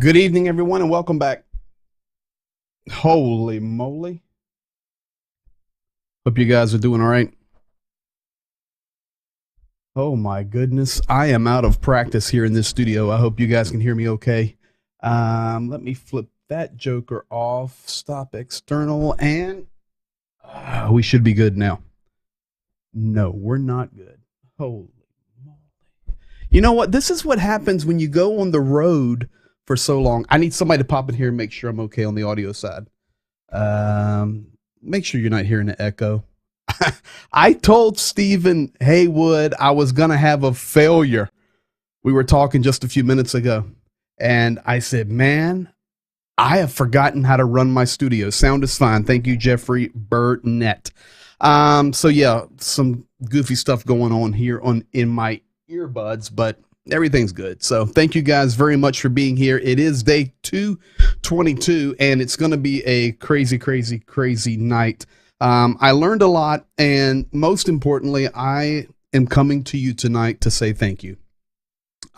Good evening, everyone, and welcome back. Holy moly. Hope you guys are doing all right. Oh my goodness. I am out of practice here in this studio. I hope you guys can hear me okay. Let me flip that joker off, stop external, and we should be good now. No, we're not good. Holy moly. You know what? This is what happens when you go on the road for so long. I need somebody to pop in here and make sure I'm okay on the audio side. Make sure you're not hearing the echo. I told Stephen Haywood I was going to have a failure. We were talking just a few minutes ago, and I said, man, I have forgotten how to run my studio. Sound is fine. Thank you, Jeffrey Burnett. So yeah, some goofy stuff going on here in my earbuds, but everything's good. So thank you guys very much for being here. It is day 222, and it's going to be a crazy, crazy, crazy night. I learned a lot, and most importantly, I am coming to you tonight to say thank you.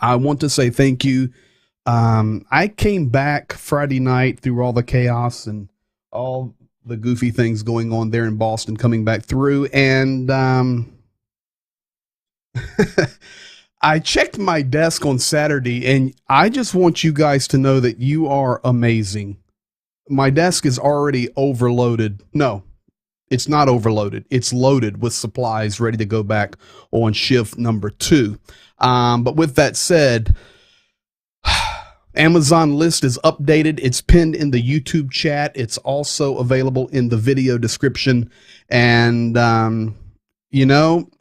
I want to say thank you. I came back Friday night through all the chaos and all the goofy things going on there in Boston, coming back through, and I checked my desk on Saturday, and I just want you guys to know that you are amazing. My desk is already overloaded. No, it's not overloaded. It's loaded with supplies ready to go back on shift number 2. But with that said, Amazon list is updated. It's pinned in the YouTube chat. It's also available in the video description. And, you know,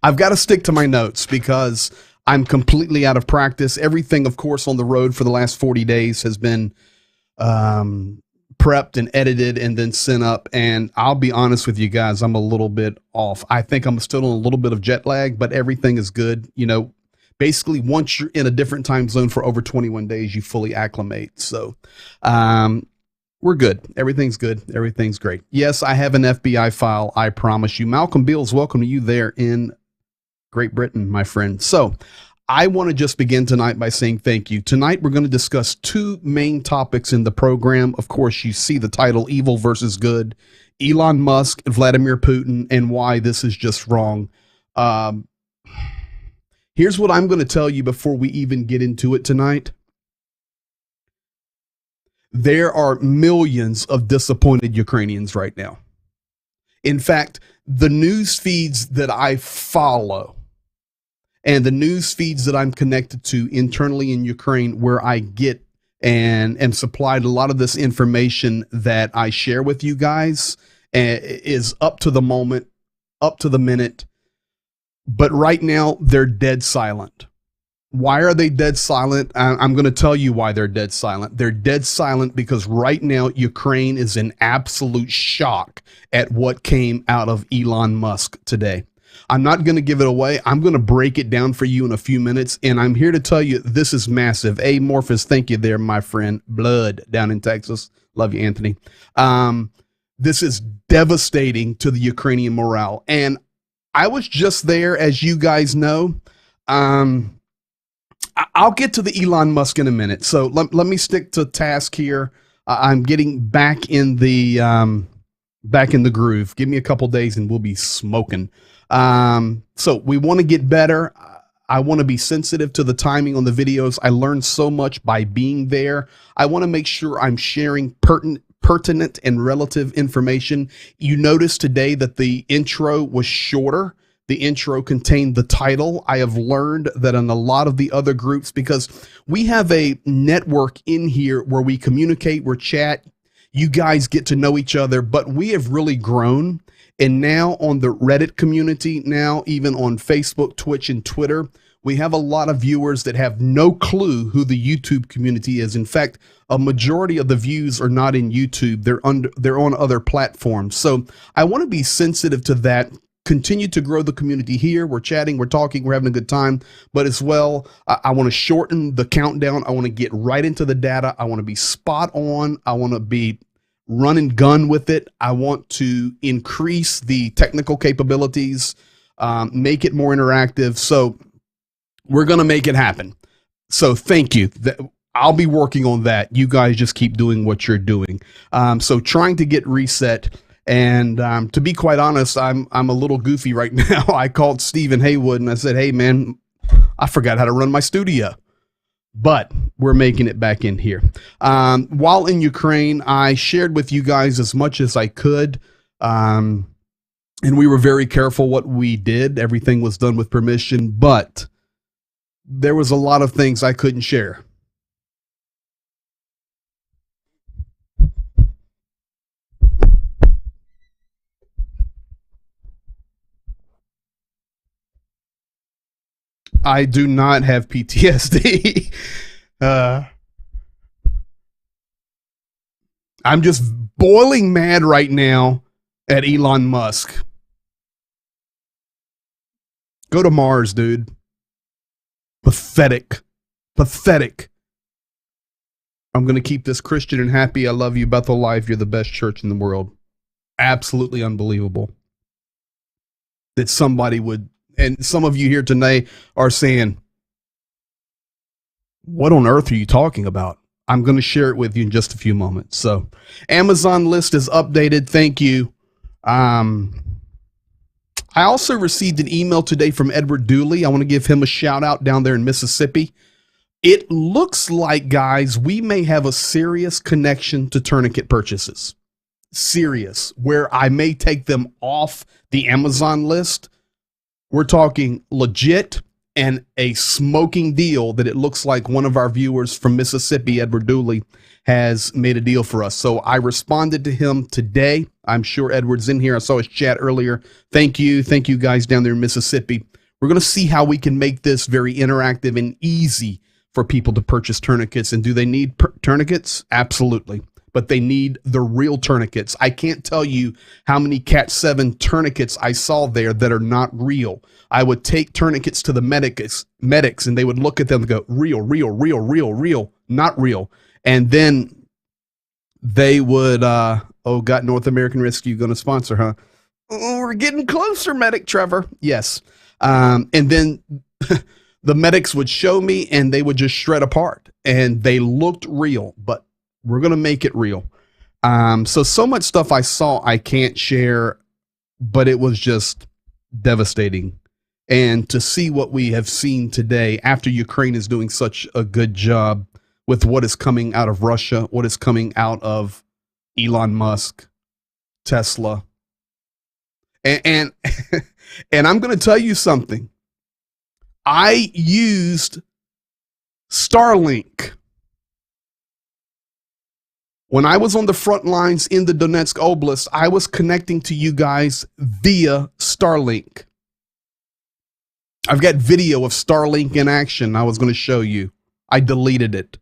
I've got to stick to my notes because I'm completely out of practice. Everything, of course, on the road for the last 40 days has been prepped and edited and then sent up. And I'll be honest with you guys, I'm a little bit off. I think I'm still on a little bit of jet lag, but everything is good. You know, basically once you're in a different time zone for over 21 days, you fully acclimate. So, we're good. Everything's good. Everything's great. Yes, I have an FBI file. I promise you. Malcolm Beals, welcome to you there in Great Britain, my friend. So I want to just begin tonight by saying thank you. Tonight, we're going to discuss 2 main topics in the program. Of course, you see the title, Evil versus Good, Elon Musk and Vladimir Putin, and why this is just wrong. Here's what I'm going to tell you before we even get into it tonight. There are millions of disappointed Ukrainians right now. In fact, the news feeds that I follow and the news feeds that I'm connected to internally in Ukraine, where I get and am supplied a lot of this information that I share with you guys, is up to the moment, up to the minute. But right now, they're dead silent. Why are they dead silent? I'm going to tell you why they're dead silent. They're dead silent because right now, Ukraine is in absolute shock at what came out of Elon Musk today. I'm not going to give it away. I'm going to break it down for you in a few minutes. And I'm here to tell you this is massive. Amorphous, thank you there, my friend. Blood down in Texas. Love you, Anthony. This is devastating to the Ukrainian morale. And I was just there, as you guys know. I'll get to the Elon Musk in a minute. So let me stick to task here. I'm getting back in the groove. Give me a couple days and we'll be smoking. So we want to get better. I want to be sensitive to the timing on the videos. I learned so much by being there. I want to make sure I'm sharing pertinent and relative information. You notice today that the intro was shorter. The intro contained the title. I have learned that in a lot of the other groups, because we have a network in here where we communicate, we chat, you guys get to know each other, but we have really grown. And now on the Reddit community, now even on Facebook, Twitch, and Twitter, we have a lot of viewers that have no clue who the YouTube community is. In fact, a majority of the views are not in YouTube. They're on other platforms. So I want to be sensitive to that. Continue to grow the community here. We're chatting, we're talking, we're having a good time. But as well, I want to shorten the countdown. I want to get right into the data. I want to be spot on. I want to be run and gun with it. I want to increase the technical capabilities, make it more interactive. So We're going to make it happen. So thank you. I'll be working on that. You guys just keep doing what you're doing. So trying to get reset. And to be quite honest, I'm a little goofy right now. I called Stephen Haywood and I said, hey, man, I forgot how to run my studio. But we're making it back in here. While in Ukraine, I shared with you guys as much as I could. And we were very careful what we did. Everything was done with permission. But there was a lot of things I couldn't share. I do not have PTSD. I'm just boiling mad right now at Elon Musk. Go to Mars, dude. Pathetic. Pathetic. I'm going to keep this Christian and happy. I love you, Bethel Life. You're the best church in the world. Absolutely unbelievable that somebody would. And some of you here tonight are saying, what on earth are you talking about? I'm going to share it with you in just a few moments. So Amazon list is updated. Thank you. I also received an email today from Edward Dooley. I want to give him a shout out down there in Mississippi. It looks like, guys, we may have a serious connection to tourniquet purchases. Serious, where I may take them off the Amazon list. We're talking legit and a smoking deal that it looks like one of our viewers from Mississippi, Edward Dooley, has made a deal for us. So I responded to him today. I'm sure Edward's in here. I saw his chat earlier. Thank you. Thank you guys down there in Mississippi. We're going to see how we can make this very interactive and easy for people to purchase tourniquets. And do they need tourniquets? Absolutely. But they need the real tourniquets. I can't tell you how many Cat 7 tourniquets I saw there that are not real. I would take tourniquets to the medics, and they would look at them and go, real, real, real, real, real, not real. And then they would, oh, got North American Rescue going to sponsor, huh? Oh, we're getting closer, Medic Trevor. Yes. And then the medics would show me, and they would just shred apart. And they looked real, but we're going to make it real. So much stuff I saw I can't share, but it was just devastating. And to see what we have seen today after Ukraine is doing such a good job with what is coming out of Russia, what is coming out of Elon Musk, Tesla. And I'm going to tell you something. I used Starlink when I was on the front lines in the Donetsk Oblast. I was connecting to you guys via Starlink. I've got video of Starlink in action I was going to show you. I deleted it.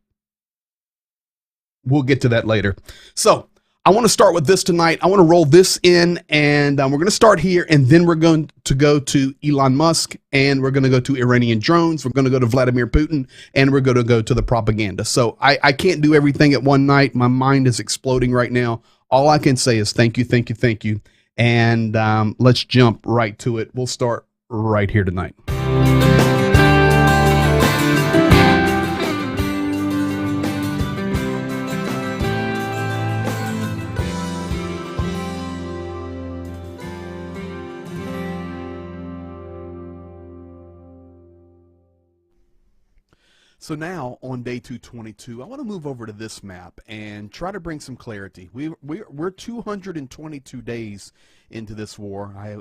We'll get to that later. So I want to start with this tonight. I want to roll this in, and we're going to start here, and then we're going to go to Elon Musk, and we're going to go to Iranian drones. We're going to go to Vladimir Putin, and we're going to go to the propaganda. So I can't do everything at one night. My mind is exploding right now. All I can say is thank you, thank you, thank you. And let's jump right to it. We'll start right here tonight. So now on day 222, I want to move over to this map and try to bring some clarity. We're 222 days into this war. I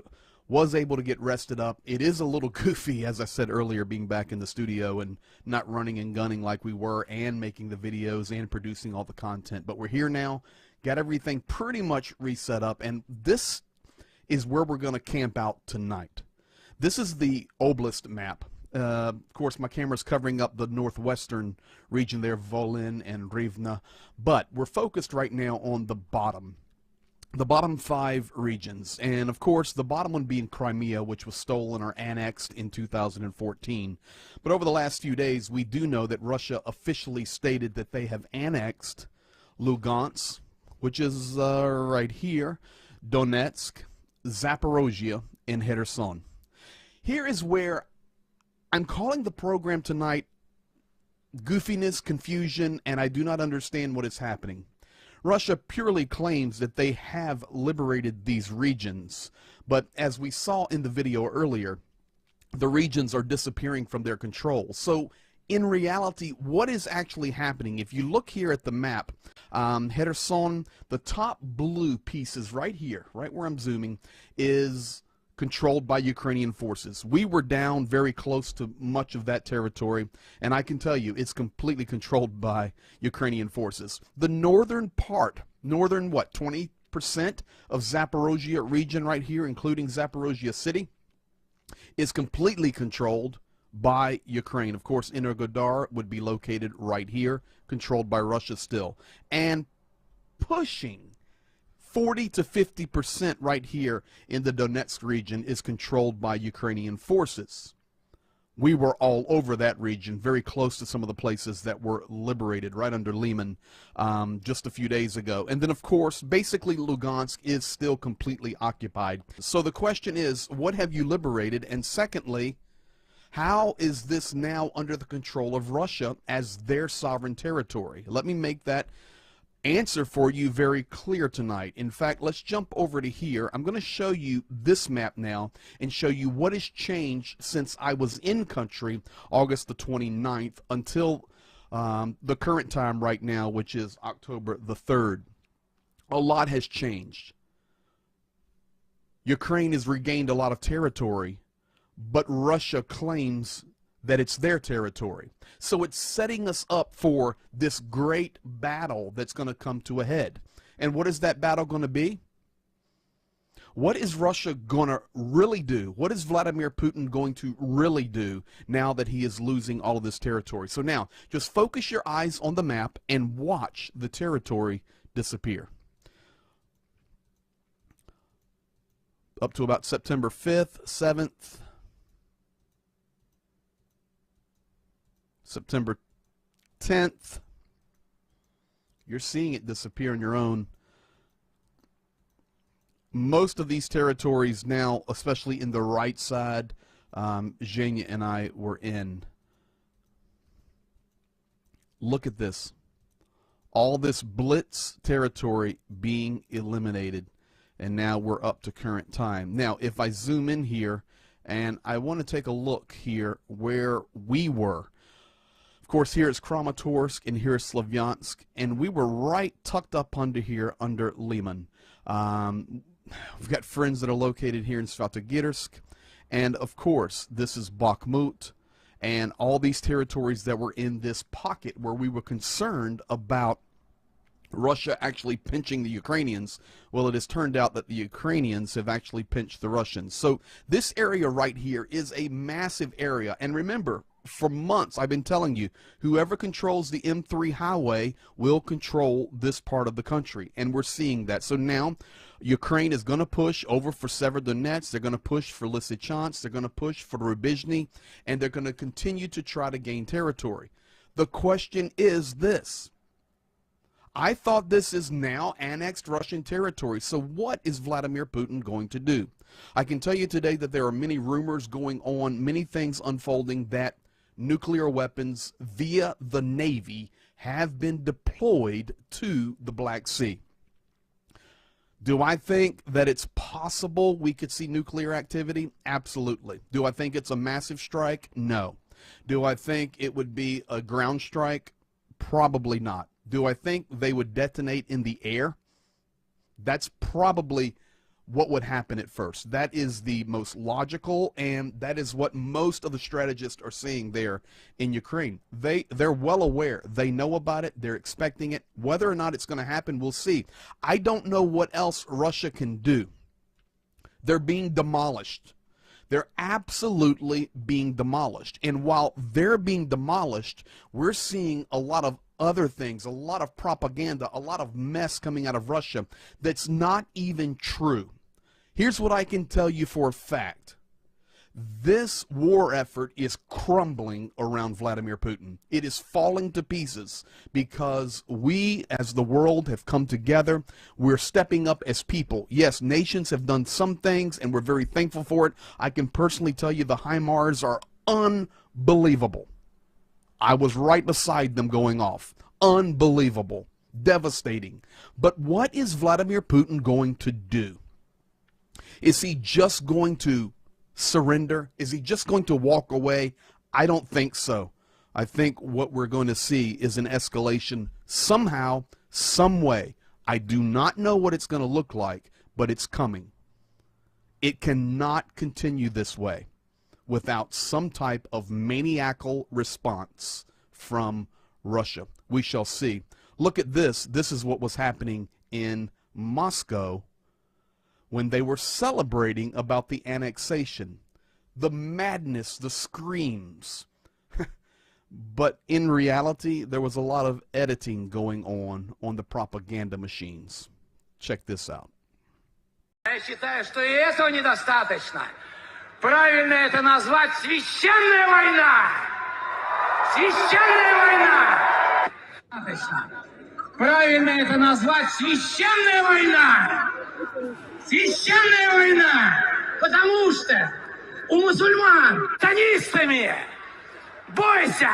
was able to get rested up. It is a little goofy, as I said earlier, being back in the studio and not running and gunning like we were and making the videos and producing all the content. But we're here now, got everything pretty much reset up, and this is where we're going to camp out tonight. This is the Oblast map. Of course, my camera's covering up the northwestern region there, Volyn and Rivne, but we're focused right now on the bottom 5 regions. And of course, the bottom one being Crimea, which was stolen or annexed in 2014. But over the last few days, we do know that Russia officially stated that they have annexed Lugansk, which is right here, Donetsk, Zaporozhye, and Kherson. Here is where I'm calling the program tonight goofiness, confusion, and I do not understand what is happening. Russia purely claims that they have liberated these regions, but as we saw in the video earlier, the regions are disappearing from their control. So in reality, what is actually happening? If you look here at the map, Kherson, the top blue pieces right here, right where I'm zooming, is controlled by Ukrainian forces. We were down very close to much of that territory, and I can tell you it's completely controlled by Ukrainian forces. The northern part, what, 20% of Zaporozhye region right here, including Zaporozhye city, is completely controlled by Ukraine. Of course, Energodar would be located right here, controlled by Russia still. And pushing 40 to 50% right here in the Donetsk region is controlled by Ukrainian forces. We were all over that region, very close to some of the places that were liberated right under Liman just a few days ago. And then, of course, basically Lugansk is still completely occupied. So the question is, what have you liberated? And secondly, how is this now under the control of Russia as their sovereign territory? Let me make that answer for you very clear tonight. In fact, let's jump over to here. I'm going to show you this map now and show you what has changed since I was in country August the 29th until the current time right now, which is October the 3rd. A lot has changed. Ukraine has regained a lot of territory, but Russia claims that it's their territory. So it's setting us up for this great battle that's going to come to a head. And what is that battle going to be? What is Russia going to really do? What is Vladimir Putin going to really do now that he is losing all of this territory? So now, just focus your eyes on the map and watch the territory disappear. Up to about September 5th, 7th, September 10th, you're seeing it disappear on your own. Most of these territories now, especially in the right side, Zhenya and I were in. Look at this. All this blitz territory being eliminated. And now we're up to current time. Now, if I zoom in here, and I want to take a look here where we were. Of course, here is Kramatorsk, and here is Slavyansk, and we were right tucked up under here, under Liman. We've got friends that are located here in Svatogirsk, and of course, this is Bakhmut, and all these territories that were in this pocket where we were concerned about Russia actually pinching the Ukrainians. Well, it has turned out that the Ukrainians have actually pinched the Russians. So this area right here is a massive area, and remember, for months I've been telling you, whoever controls the M3 highway will control this part of the country, and we're seeing that. So now Ukraine is going to push over for Severodonetsk, they're going to push for Lysychansk, they're going to push for Rubizhny, and they're going to continue to try to gain territory. The question is this. I thought this is now annexed Russian territory. So what is Vladimir Putin going to do? I can tell you today that there are many rumors going on, many things unfolding, that nuclear weapons via the Navy have been deployed to the Black Sea. Do I think that it's possible we could see nuclear activity? Absolutely. Do I think it's a massive strike? No. Do I think it would be a ground strike? Probably not. Do I think they would detonate in the air? That's probably what would happen at first. That is the most logical, and that is what most of the strategists are seeing there in Ukraine. They're well aware. They know about it. They're expecting it. Whether or not it's going to happen, we'll see. I don't know what else Russia can do. They're being demolished. They're absolutely being demolished. And while they're being demolished, we're seeing a lot of other things, a lot of propaganda, a lot of mess coming out of Russia that's not even true. Here's what I can tell you for a fact. This war effort is crumbling around Vladimir Putin. It is falling to pieces because we, as the world, have come together. We're stepping up as people. Yes, nations have done some things, and we're very thankful for it. I can personally tell you the HIMARS are Unbelievable. I was right beside them going off. Unbelievable. Devastating. But what is Vladimir Putin going to do? Is he just going to surrender? Is he just going to walk away? I don't think so. I think what we're going to see is an escalation somehow, some way. I do not know what it's going to look like, but it's coming. It cannot continue this way without some type of maniacal response from Russia. We shall see. Look at this. This is what was happening in Moscow when they were celebrating about the annexation. The madness, the screams. But in reality, there was a lot of editing going on the propaganda machines. Check this out. Я считаю, что и этого недостаточно. Правильно это назвать священная война. Священная война. Достаточно. Правильно это назвать священная война. Священная война. Потому что у мусульман сатанистами. Бойся,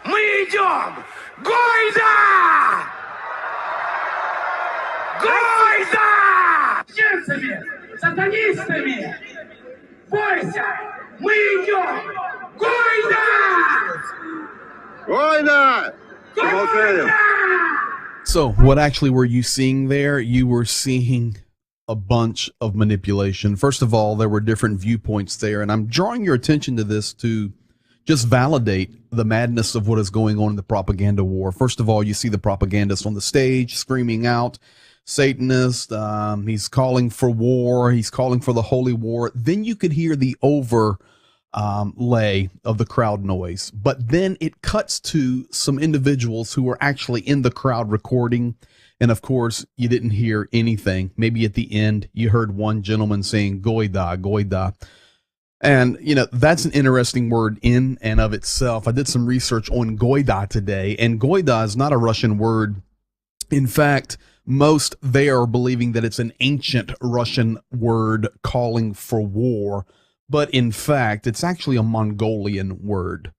мы идем. Гойда! Гойда! Чеченцами, сатанистами. Бойся, мы идем. Гойда! Гойда! Гойда! So what actually were you seeing there? You were seeing a bunch of manipulation. First of all, there were different viewpoints there, and I'm drawing your attention to this to just validate the madness of what is going on in the propaganda war. First of all, you see the propagandist on the stage screaming out, Satanist, he's calling for war, he's calling for the holy war. Then you could hear the overlay of the crowd noise. But then it cuts to some individuals who were actually in the crowd recording. And of course, you didn't hear anything. Maybe at the end, you heard one gentleman saying, Goida, Goida. And, you know, that's an interesting word in and of itself. I did some research on Goida today, and Goida is not a Russian word. In fact, most there are believing that it's an ancient Russian word calling for war. But in fact, it's actually a Mongolian word.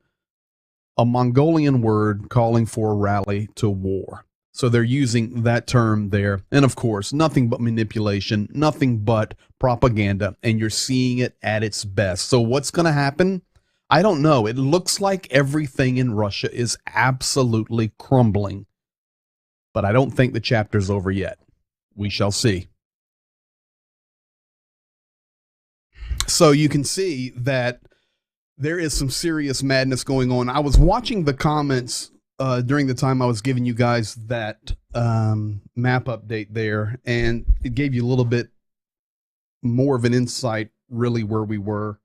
A Mongolian word calling for a rally to war. So they're using that term there. And of course, nothing but manipulation, nothing but propaganda, and you're seeing it at its best. So what's going to happen? I don't know. It looks like everything in Russia is absolutely crumbling. But I don't think the chapter's over yet. We shall see. So you can see that there is some serious madness going on. I was watching the comments during the time I was giving you guys that map update there, and it gave you a little bit more of an insight really where we were.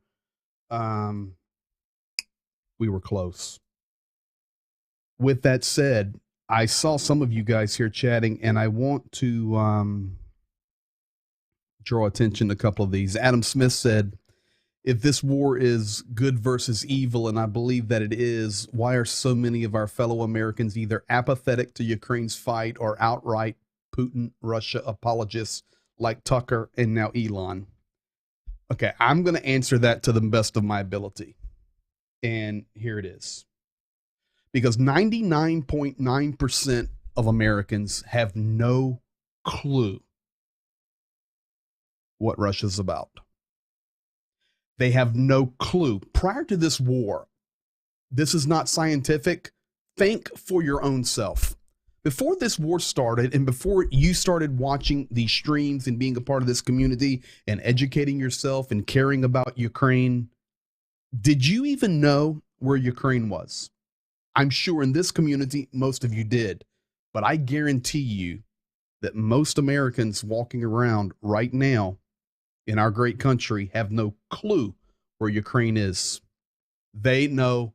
We were close. With that said, I saw some of you guys here chatting, and I want to draw attention to a couple of these. Adam Smith said, if this war is good versus evil, and I believe that it is, why are so many of our fellow Americans either apathetic to Ukraine's fight or outright Putin, Russia apologists like Tucker and now Elon? Okay, I'm going to answer that to the best of my ability. And here it is. Because 99.9% of Americans have no clue what Russia's about. They have no clue. Prior to this war, this is not scientific. Think for your own self. Before this war started and before you started watching these streams and being a part of this community and educating yourself and caring about Ukraine, did you even know where Ukraine was? I'm sure in this community, most of you did. But I guarantee you that most Americans walking around right now in our great country have no clue where Ukraine is. They know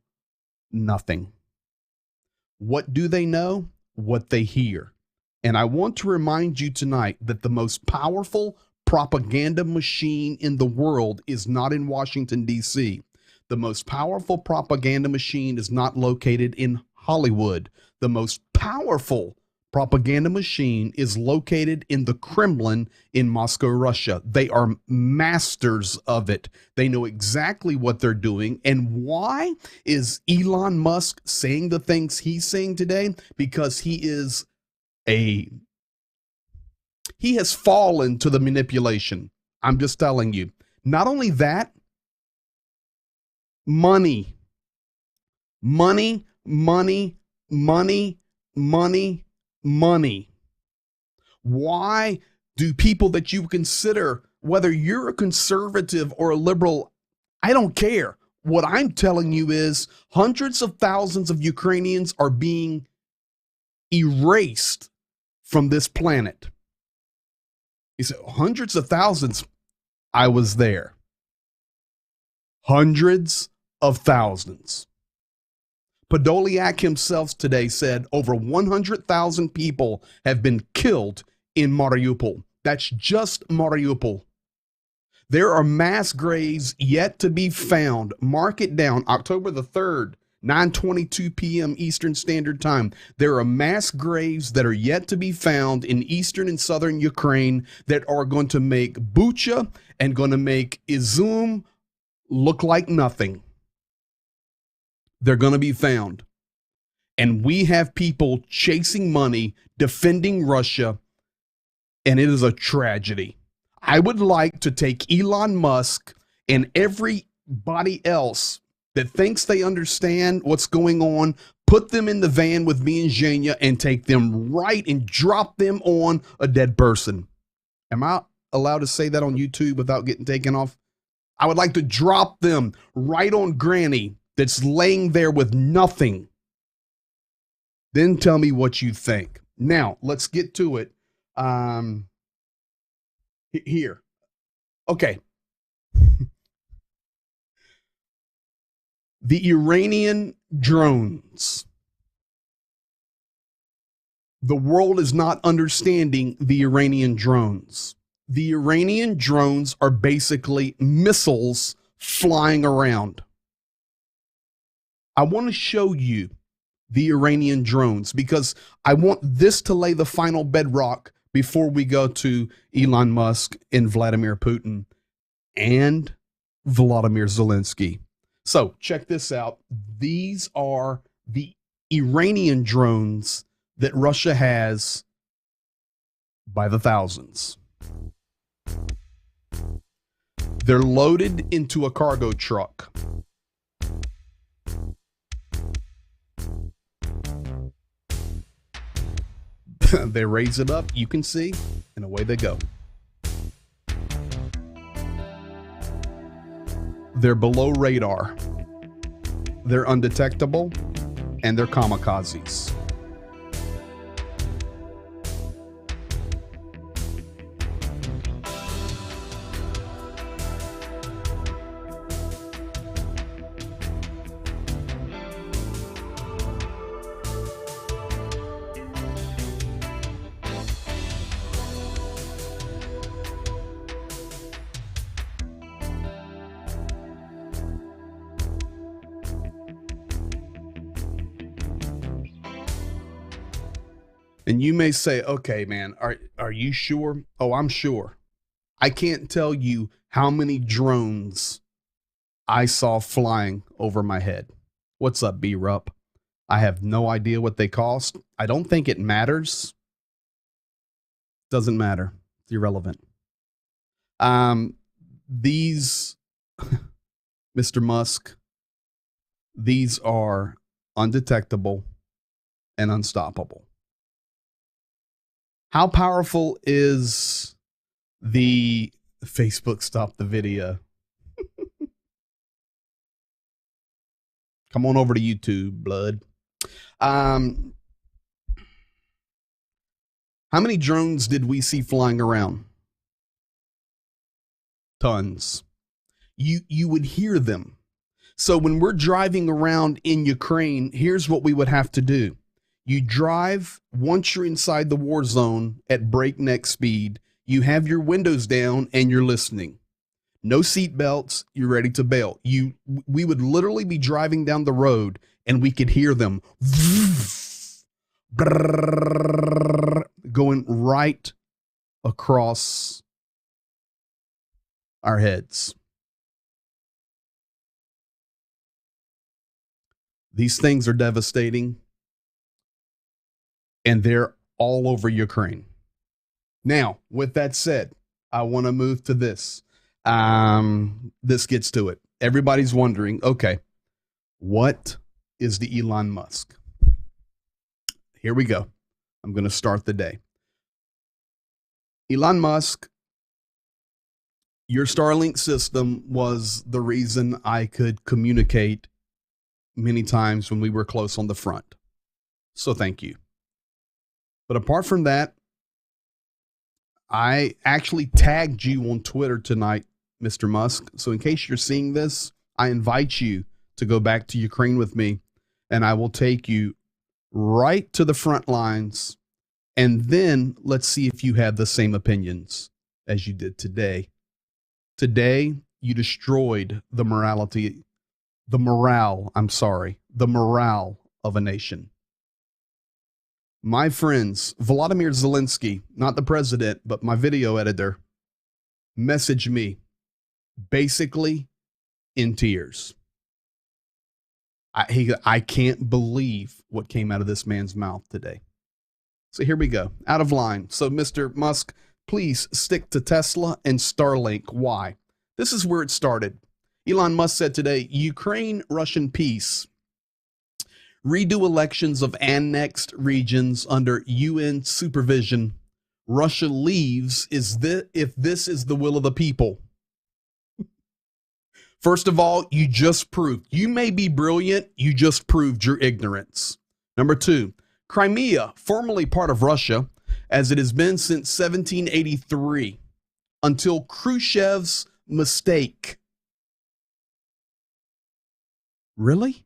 nothing. What do they know? What they hear. And I want to remind you tonight that the most powerful propaganda machine in the world is not in Washington, D.C. The most powerful propaganda machine is not located in Hollywood. The most powerful propaganda machine is located in the Kremlin in Moscow, Russia. They are masters of it. They know exactly what they're doing. And why is Elon Musk saying the things he's saying today? Because he has fallen to the manipulation. I'm just telling you. Not only that, money. Money. Why do people that you consider, whether you're a conservative or a liberal, I don't care. What I'm telling you is hundreds of thousands of Ukrainians are being erased from this planet. He said, hundreds of thousands. I was there. Hundreds of thousands. Podolyak himself today said over 100,000 people have been killed in Mariupol. That's just Mariupol. There are mass graves yet to be found. Mark it down, October the 3rd, 9:22 p.m. Eastern Standard Time. There are mass graves that are yet to be found in eastern and southern Ukraine that are going to make Bucha and going to make Izum look like nothing. They're going to be found. And we have people chasing money, defending Russia, and it is a tragedy. I would like to take Elon Musk and everybody else that thinks they understand what's going on, put them in the van with me and Zhenya and take them right and drop them on a dead person. Am I allowed to say that on YouTube without getting taken off? I would like to drop them right on Granny that's laying there with nothing. Then tell me what you think. Now, let's get to it. Here. Okay. The Iranian drones. The world is not understanding the Iranian drones. The Iranian drones are basically missiles flying around. I want to show you the Iranian drones because I want this to lay the final bedrock before we go to Elon Musk and Vladimir Putin and Vladimir Zelensky. So check this out. These are the Iranian drones that Russia has by the thousands. They're loaded into a cargo truck. They raise it up, you can see, and away they go. They're below radar. They're undetectable, and they're kamikazes. And you may say, okay, man, are you sure? Oh, I'm sure. I can't tell you how many drones I saw flying over my head. What's up, B-Rup? I have no idea what they cost. I don't think it matters. Doesn't matter. It's irrelevant. These, Mr. Musk, these are undetectable and unstoppable. How powerful is the Facebook stop the video? Come on over to YouTube, blood. How many drones did we see flying around? Tons. You would hear them. So when we're driving around in Ukraine, here's what we would have to do. You drive, once you're inside the war zone at breakneck speed, you have your windows down and you're listening. No seat belts, you're ready to bail. We would literally be driving down the road and we could hear them. going right across our heads. These things are devastating, and they're all over Ukraine. Now, with that said, I want to move to this. This gets to it. Everybody's wondering, okay, what is the Elon Musk? Here we go. I'm going to start the day. Elon Musk, your Starlink system was the reason I could communicate many times when we were close on the front. So thank you. But apart from that, I actually tagged you on Twitter tonight, Mr. Musk. So in case you're seeing this, I invite you to go back to Ukraine with me, and I will take you right to the front lines. And then let's see if you have the same opinions as you did today. Today, you destroyed the morale of a nation. My friends, Vladimir Zelensky, not the president, but my video editor, messaged me basically in tears. I can't believe what came out of this man's mouth today. So here we go. Out of line. So Mr. Musk, please stick to Tesla and Starlink. Why? This is where it started. Elon Musk said today, Ukraine-Russian peace. Redo elections of annexed regions under UN supervision. Russia leaves if this is the will of the people. First of all, you just proved. You may be brilliant. You just proved your ignorance. Number two, Crimea, formerly part of Russia, as it has been since 1783, until Khrushchev's mistake. Really?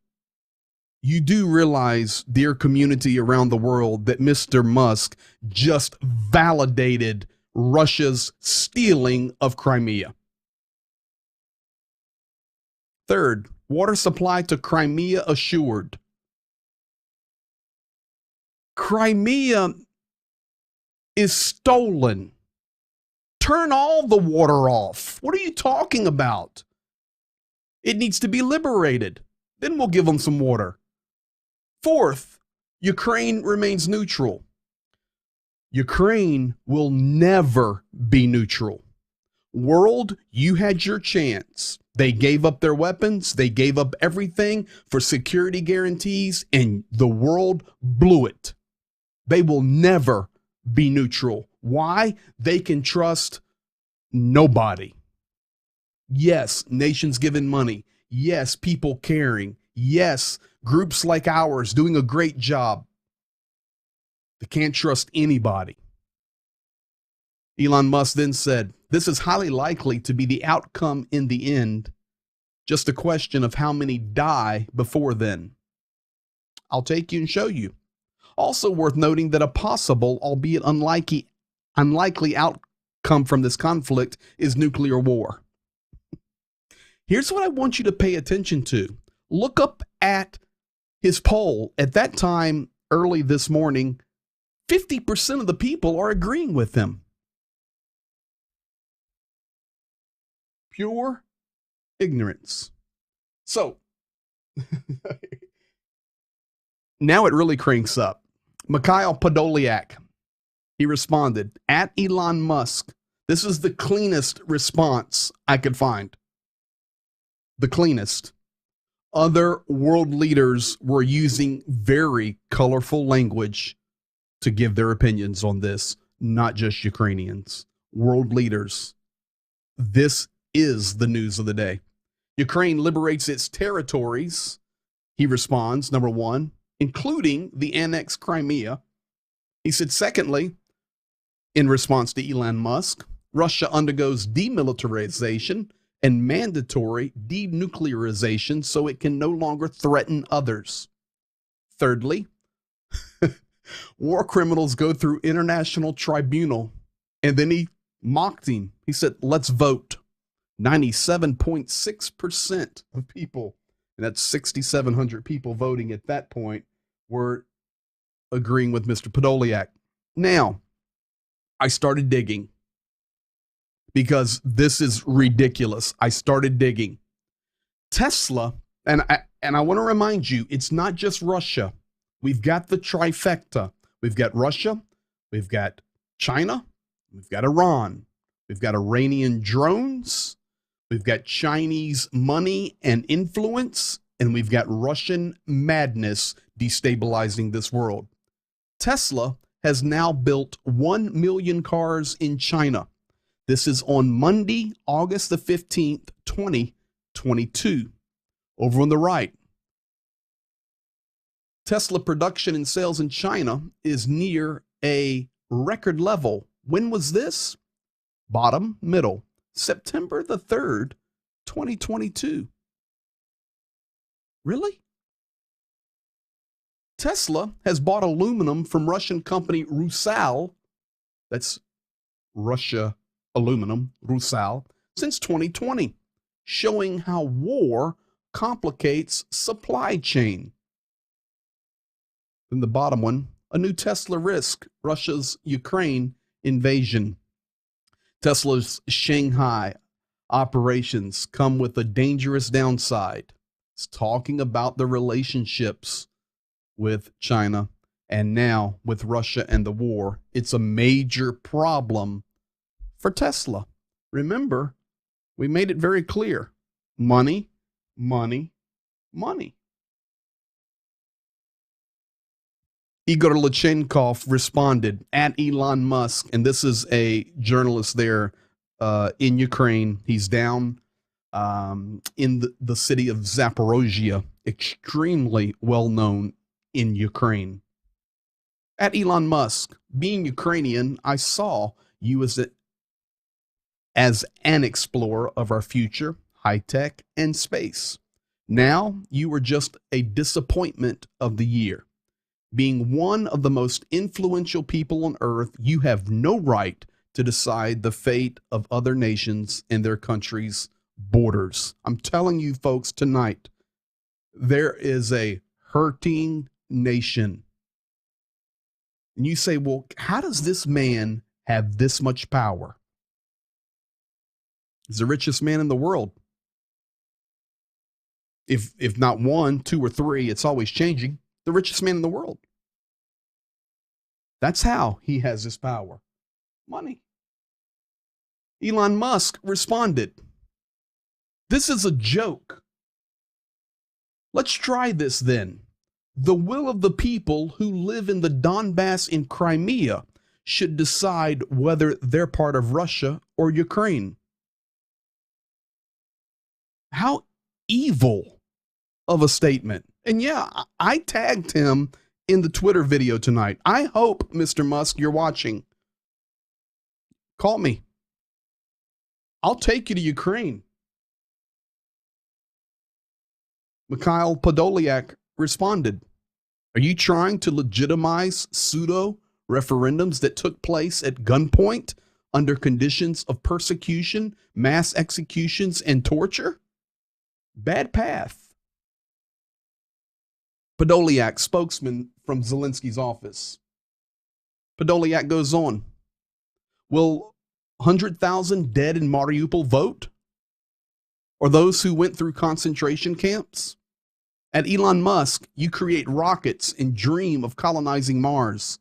You do realize, dear community around the world, that Mr. Musk just validated Russia's stealing of Crimea. Third, water supply to Crimea assured. Crimea is stolen. Turn all the water off. What are you talking about? It needs to be liberated. Then we'll give them some water. Fourth, Ukraine remains neutral. Ukraine will never be neutral. World, you had your chance. They gave up their weapons. They gave up everything for security guarantees, and the world blew it. They will never be neutral. Why? They can trust nobody. Yes, nations giving money. Yes, people caring. Yes, groups like ours doing a great job. They can't trust anybody. Elon Musk then said, this is highly likely to be the outcome in the end. Just a question of how many die before then. I'll take you and show you. Also worth noting that a possible, albeit unlikely outcome from this conflict is nuclear war. Here's what I want you to pay attention to. Look up at his poll. At that time, early this morning, 50% of the people are agreeing with him. Pure ignorance. So, now it really cranks up. Mikhail Podolyak, he responded, at Elon Musk. This is the cleanest response I could find. The cleanest. Other world leaders were using very colorful language to give their opinions on this, not just Ukrainians. World leaders. This is the news of the day. Ukraine liberates its territories. He responds, number one, including the annexed Crimea. He said, secondly, in response to Elon Musk, Russia undergoes demilitarization and mandatory denuclearization so it can no longer threaten others. Thirdly, war criminals go through international tribunal. And then he mocked him. He said, let's vote. 97.6% of people, and that's 6,700 people voting at that point, were agreeing with Mr. Podolyak. Now, I started digging because this is ridiculous. I started digging. Tesla, and I want to remind you, it's not just Russia. We've got the trifecta. We've got Russia, we've got China, we've got Iran, we've got Iranian drones, we've got Chinese money and influence, and we've got Russian madness destabilizing this world. Tesla has now built 1 million cars in China. This is on Monday, August the 15th, 2022. Over on the right, Tesla production and sales in China is near a record level. When was this? Bottom, middle, September the 3rd, 2022. Really? Tesla has bought aluminum from Russian company Rusal, that's Russia aluminum, Rusal, since 2020, showing how war complicates supply chain. Then the bottom one, a new Tesla risk, Russia's Ukraine invasion. Tesla's Shanghai operations come with a dangerous downside. It's talking about the relationships with China and now with Russia and the war. It's a major problem for Tesla. Remember, we made it very clear. Money, money, money. Igor Lechenkov responded at Elon Musk, and this is a journalist there in Ukraine. He's down in the city of Zaporozhye, extremely well known in Ukraine. At Elon Musk, being Ukrainian, I saw you as an explorer of our future, high tech, and space. Now you are just a disappointment of the year. Being one of the most influential people on earth, you have no right to decide the fate of other nations and their countries' borders. I'm telling you folks tonight, there is a hurting nation. And you say, well, how does this man have this much power? He's the richest man in the world. If not one, two, or three, it's always changing. The richest man in the world. That's how he has this power. Money. Elon Musk responded, "This is a joke. Let's try this then. The will of the people who live in the Donbass in Crimea should decide whether they're part of Russia or Ukraine." How evil of a statement. And yeah, I tagged him in the Twitter video tonight. I hope, Mr. Musk, you're watching. Call me. I'll take you to Ukraine. Mikhail Podolyak responded, "Are you trying to legitimize pseudo referendums that took place at gunpoint under conditions of persecution, mass executions, and torture? Bad path." Podolyak, spokesman from Zelensky's office. Podolyak goes on, "Will 100,000 dead in Mariupol vote? Or those who went through concentration camps? At Elon Musk, you create rockets and dream of colonizing Mars.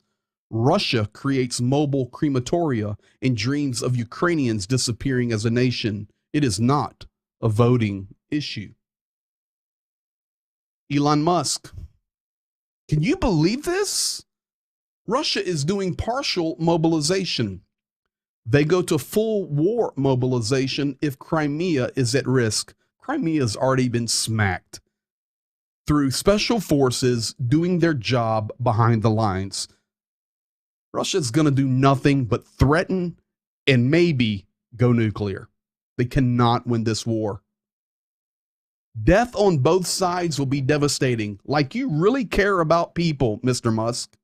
Russia creates mobile crematoria and dreams of Ukrainians disappearing as a nation. It is not a voting issue." Elon Musk, can you believe this? Russia is doing partial mobilization. They go to full war mobilization if Crimea is at risk. Crimea has already been smacked through special forces doing their job behind the lines. Russia's going to do nothing but threaten and maybe go nuclear. They cannot win this war. Death on both sides will be devastating. Like you really care about people, Mr. Musk.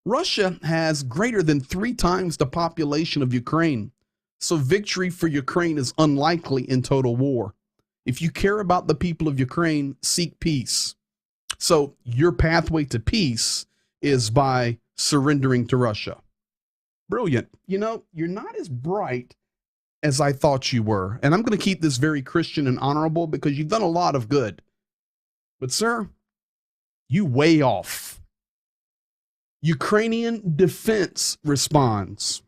Russia has greater than 3 times the population of Ukraine, so victory for Ukraine is unlikely in total war. If you care about the people of Ukraine, seek peace. So your pathway to peace is by surrendering to Russia. Brilliant. You know, you're not as bright as I thought you were. And I'm going to keep this very Christian and honorable because you've done a lot of good. But, sir, you way off. Ukrainian defense responds.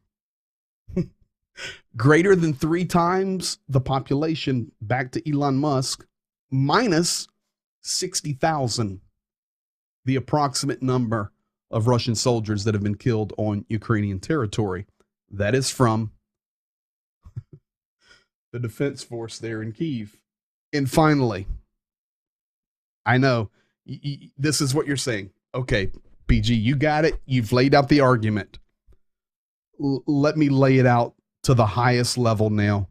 Greater than 3 times the population, back to Elon Musk, minus 60,000, the approximate number of Russian soldiers that have been killed on Ukrainian territory. That is from the defense force there in Kyiv. And finally, I know this is what you're saying. Okay, PG, you got it. You've laid out the argument. Let me lay it out to the highest level now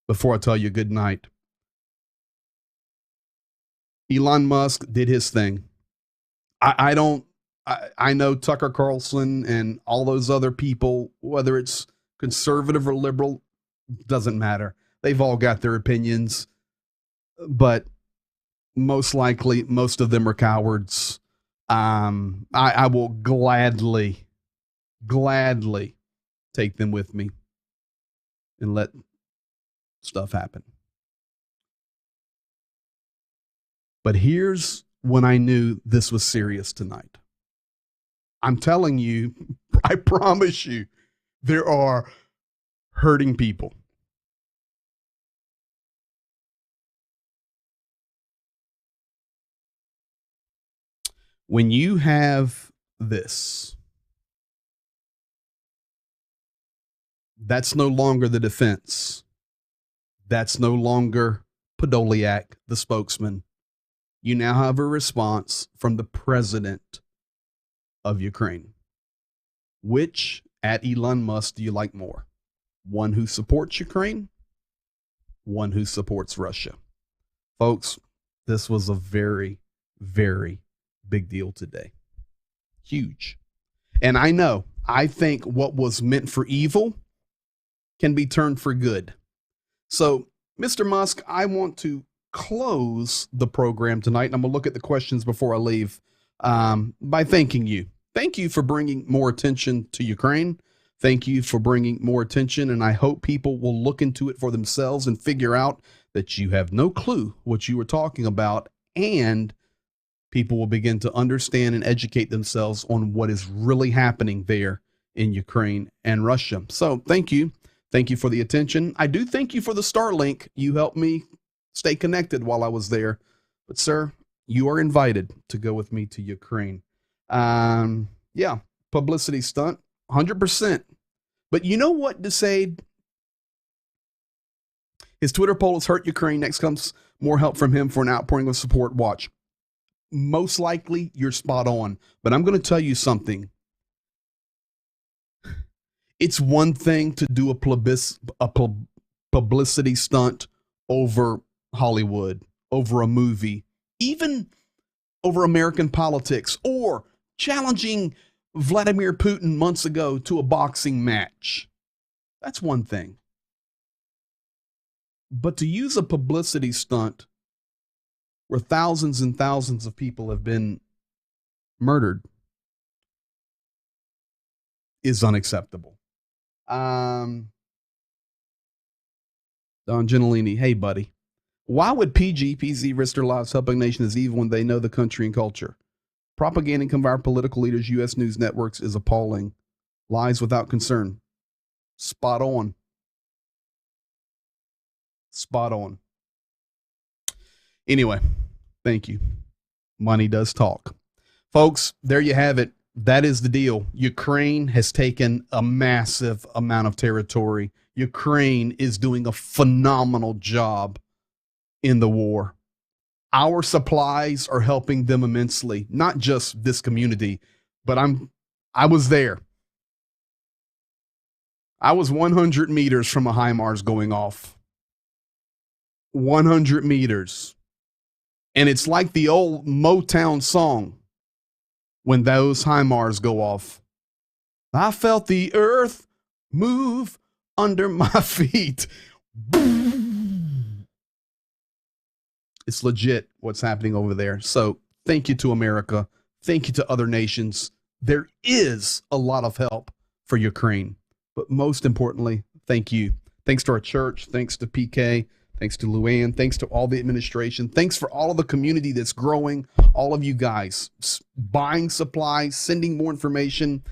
before I tell you good night. Elon Musk did his thing. I know Tucker Carlson and all those other people, whether it's conservative or liberal, doesn't matter. They've all got their opinions, but most likely, most of them are cowards. I will gladly take them with me and let stuff happen. But here's when I knew this was serious tonight. I'm telling you, I promise you, there are hurting people. When you have this, that's no longer the defense. That's no longer Podolyak, the spokesman. You now have a response from the president of Ukraine. Which, at Elon Musk, do you like more? One who supports Ukraine? One who supports Russia? Folks, this was a very, very big deal today. Huge. And I think what was meant for evil can be turned for good. So, Mr. Musk, I want to close the program tonight, and I'm going to look at the questions before I leave by thanking you. Thank you for bringing more attention to Ukraine. Thank you for bringing more attention, and I hope people will look into it for themselves and figure out that you have no clue what you were talking about, and people will begin to understand and educate themselves on what is really happening there in Ukraine and Russia. So thank you. Thank you for the attention. I do thank you for the Starlink. You helped me stay connected while I was there. But, sir, you are invited to go with me to Ukraine. Yeah, publicity stunt, 100%. But you know what, Desade? His Twitter poll has hurt Ukraine. Next comes more help from him for an outpouring of support. Watch. Most likely, you're spot on. But I'm going to tell you something. It's one thing to do a publicity stunt over Hollywood, over a movie, even over American politics, or challenging Vladimir Putin months ago to a boxing match. That's one thing. But to use a publicity stunt where thousands and thousands of people have been murdered is unacceptable. Don Gentilini, hey, buddy. Why would PG risk their lives helping nations even when they know the country and culture? Propaganda from our political leaders, U.S. news networks is appalling. Lies without concern. Spot on. Spot on. Anyway, thank you. Money does talk. Folks, there you have it. That is the deal. Ukraine has taken a massive amount of territory. Ukraine is doing a phenomenal job in the war. Our supplies are helping them immensely, not just this community, but I was there. I was 100 meters from a HIMARS going off. 100 meters. And it's like the old Motown song when those HIMARS go off. I felt the earth move under my feet. It's legit what's happening over there. So Thank you to America. Thank you to other nations. There is a lot of help for Ukraine. But most importantly, thank you. Thanks to our church. Thanks to PK. Thanks to Luann. Thanks to all the administration. Thanks for all of the community that's growing. All of you guys buying supplies, sending more information.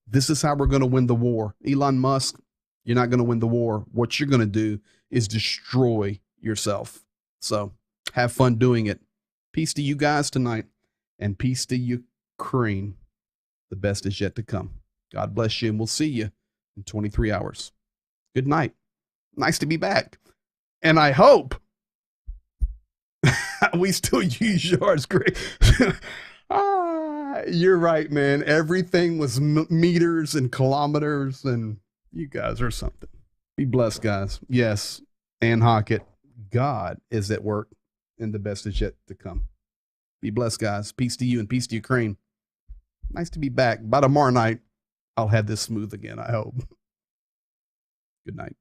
This is how we're going to win the war. Elon Musk, you're not going to win the war. What you're going to do is destroy yourself. So have fun doing it. Peace to you guys tonight, and peace to Ukraine. The best is yet to come. God bless you, and we'll see you in 23 hours. Good night. Nice to be back. And I hope we still use yours, Greg. You're right, man. Everything was meters and kilometers, and you guys are something. Be blessed, guys. Yes, and Hockett, God is at work, and the best is yet to come. Be blessed, guys. Peace to you and peace to Ukraine. Nice to be back. By tomorrow night, I'll have this smooth again, I hope. Good night.